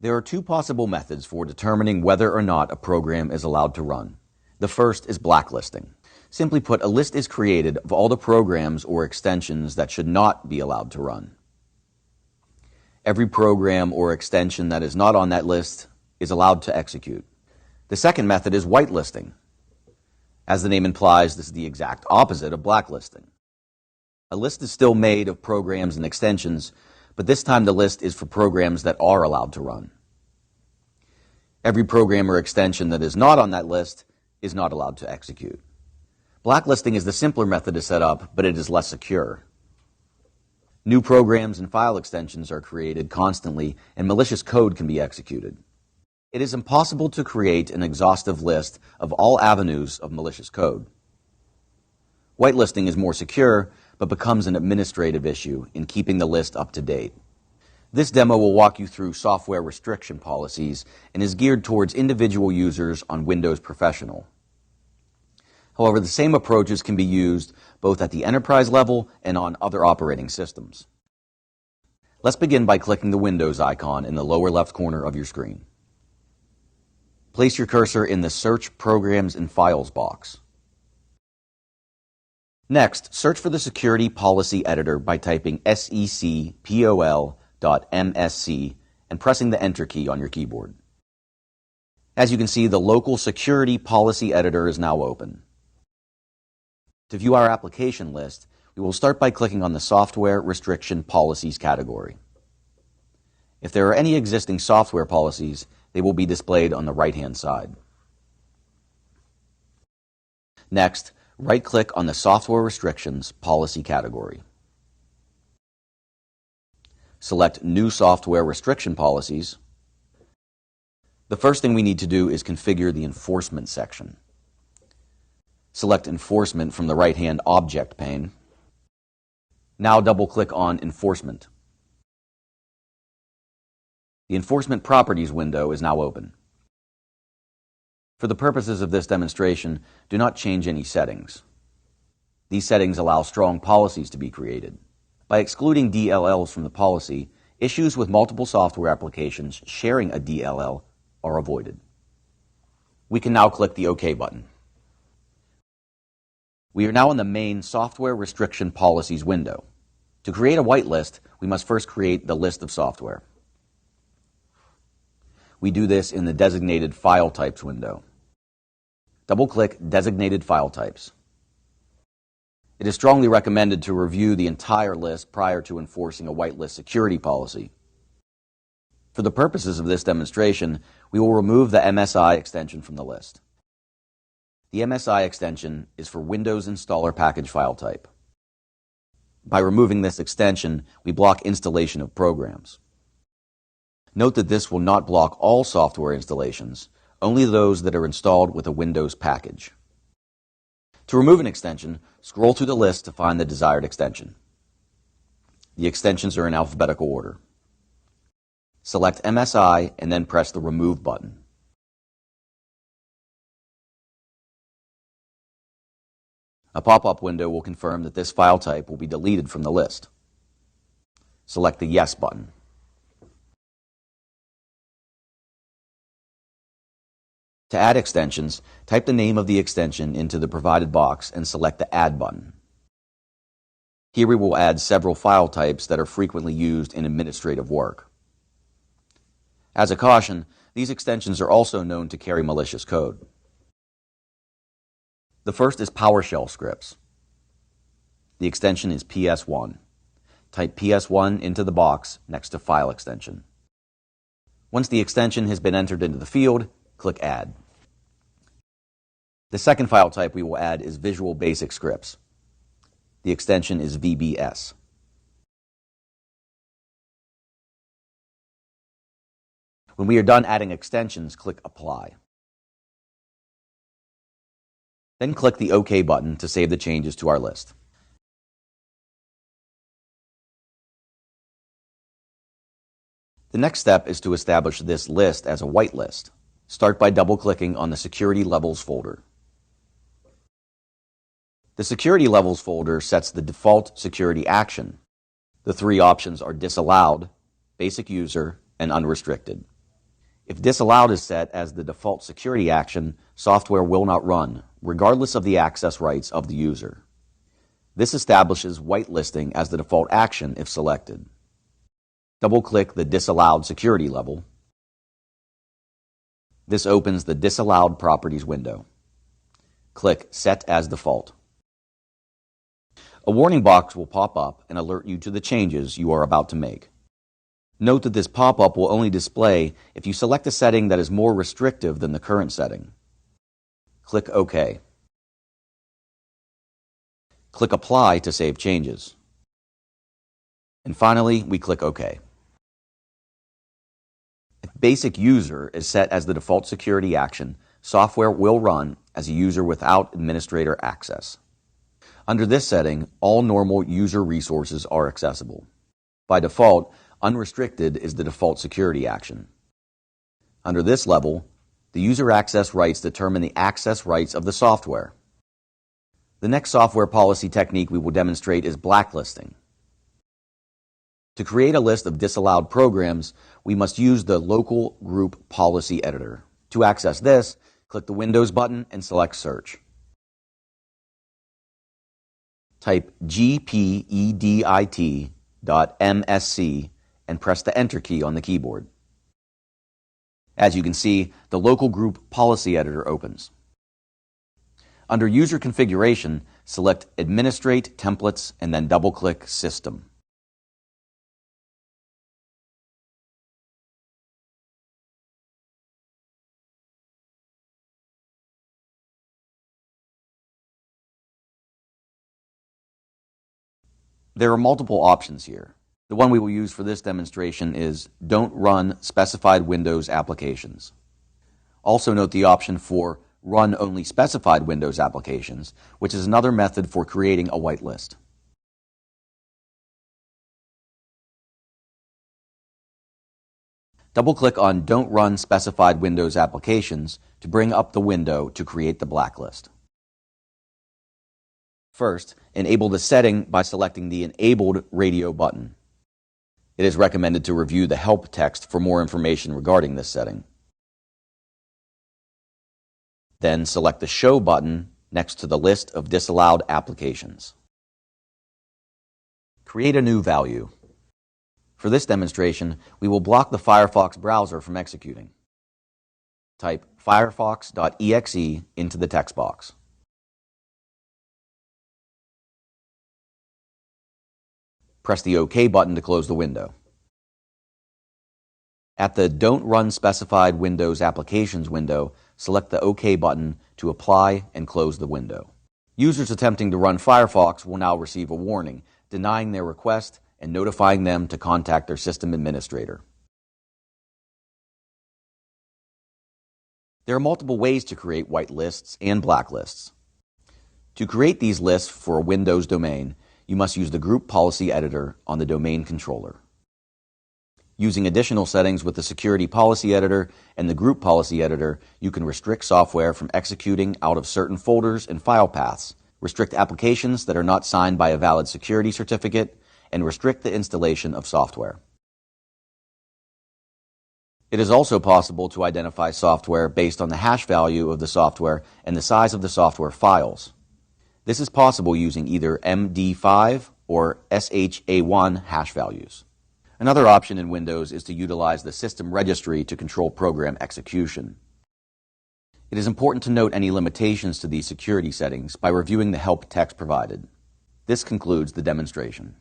There are two possible methods for determining whether or not a program is allowed to run. The first is blacklisting. Simply put, a list is created of all the programs or extensions that should not be allowed to run. Every program or extension that is not on that list is allowed to execute. The second method is whitelisting. As the name implies, this is the exact opposite of blacklisting. A list is still made of programs and extensions, but this time the list is for programs that are allowed to run. Every program or extension that is not on that list is not allowed to execute. Blacklisting is the simpler method to set up, but it is less secure. New programs and file extensions are created constantly, and malicious code can be executed. It is impossible to create an exhaustive list of all avenues of malicious code. Whitelisting is more secure, but becomes an administrative issue in keeping the list up to date. This demo will walk you through software restriction policies and is geared towards individual users on Windows Professional. However, the same approaches can be used both at the enterprise level and on other operating systems. Let's begin by clicking the Windows icon in the lower left corner of your screen. Place your cursor in the Search Programs and Files box. Next, search for the Security Policy Editor by typing seccpol.msc and pressing the Enter key on your keyboard. As you can see, the local Security Policy Editor is now open. To view our application list, we will start by clicking on the Software Restriction Policies category. If there are any existing software policies, they will be displayed on the right-hand side. Next, right-click on the Software Restrictions Policy category. Select New Software Restriction Policies. The first thing we need to do is configure the Enforcement section. Select Enforcement from the right-hand Object pane. Now double-click on Enforcement. The Enforcement Properties window is now open. For the purposes of this demonstration, do not change any settings. These settings allow strong policies to be created. By excluding DLLs from the policy, issues with multiple software applications sharing a DLL are avoided. We can now click the OK button. We are now in the main Software Restriction Policies window. To create a whitelist, we must first create the list of software. We do this in the Designated File Types window. Double-click Designated File Types. It is strongly recommended to review the entire list prior to enforcing a whitelist security policy. For the purposes of this demonstration, we will remove the MSI extension from the list. The MSI extension is for Windows Installer Package File Type. By removing this extension, we block installation of programs. Note that this will not block all software installations, only those that are installed with a Windows package. To remove an extension, scroll through the list to find the desired extension. The extensions are in alphabetical order. Select MSI and then press the Remove button. A pop-up window will confirm that this file type will be deleted from the list. Select the Yes button. To add extensions, type the name of the extension into the provided box and select the Add button. Here we will add several file types that are frequently used in administrative work. As a caution, these extensions are also known to carry malicious code. The first is Powershell Scripts. The extension is PS1. Type PS1 into the box next to File Extension. Once the extension has been entered into the field, click Add. The second file type we will add is Visual Basic Scripts. The extension is VBS. When we are done adding extensions, click Apply. Then click the OK button to save the changes to our list. The next step is to establish this list as a whitelist. Start by double-clicking on the Security Levels folder. The Security Levels folder sets the default security action. The three options are Disallowed, Basic User, and Unrestricted. If disallowed is set as the default security action, software will not run, regardless of the access rights of the user. This establishes whitelisting as the default action if selected. Double-click the disallowed security level. This opens the disallowed properties window. Click Set as Default. A warning box will pop up and alert you to the changes you are about to make. Note that this pop-up will only display if you select a setting that is more restrictive than the current setting. Click OK. Click Apply to save changes. And finally, we click OK. If Basic User is set as the default security action, software will run as a user without administrator access. Under this setting, all normal user resources are accessible. By default, Unrestricted is the default security action. Under this level, the user access rights determine the access rights of the software. The next software policy technique we will demonstrate is blacklisting. To create a list of disallowed programs, we must use the Local Group Policy Editor. To access this, click the Windows button and select Search. Type gpedit.msc and press the Enter key on the keyboard. As you can see, the Local Group Policy Editor opens. Under User Configuration, select Administrate Templates and then double-click System. There are multiple options here. The one we will use for this demonstration is Don't Run Specified Windows Applications. Also note the option for Run Only Specified Windows Applications, which is another method for creating a whitelist. Double-click on Don't Run Specified Windows Applications to bring up the window to create the blacklist. First, enable the setting by selecting the Enabled Radio button. It is recommended to review the help text for more information regarding this setting. Then select the Show button next to the list of disallowed applications. Create a new value. For this demonstration, we will block the Firefox browser from executing. Type firefox.exe into the text box. Press the OK button to close the window. At the Don't Run Specified Windows Applications window, select the OK button to apply and close the window. Users attempting to run Firefox will now receive a warning, denying their request and notifying them to contact their system administrator. There are multiple ways to create whitelists and blacklists. To create these lists for a Windows domain, you must use the Group Policy Editor on the domain controller. Using additional settings with the Security Policy Editor and the Group Policy Editor, you can restrict software from executing out of certain folders and file paths, restrict applications that are not signed by a valid security certificate, and restrict the installation of software. It is also possible to identify software based on the hash value of the software and the size of the software files. This is possible using either MD5 or SHA1 hash values. Another option in Windows is to utilize the system registry to control program execution. It is important to note any limitations to these security settings by reviewing the help text provided. This concludes the demonstration.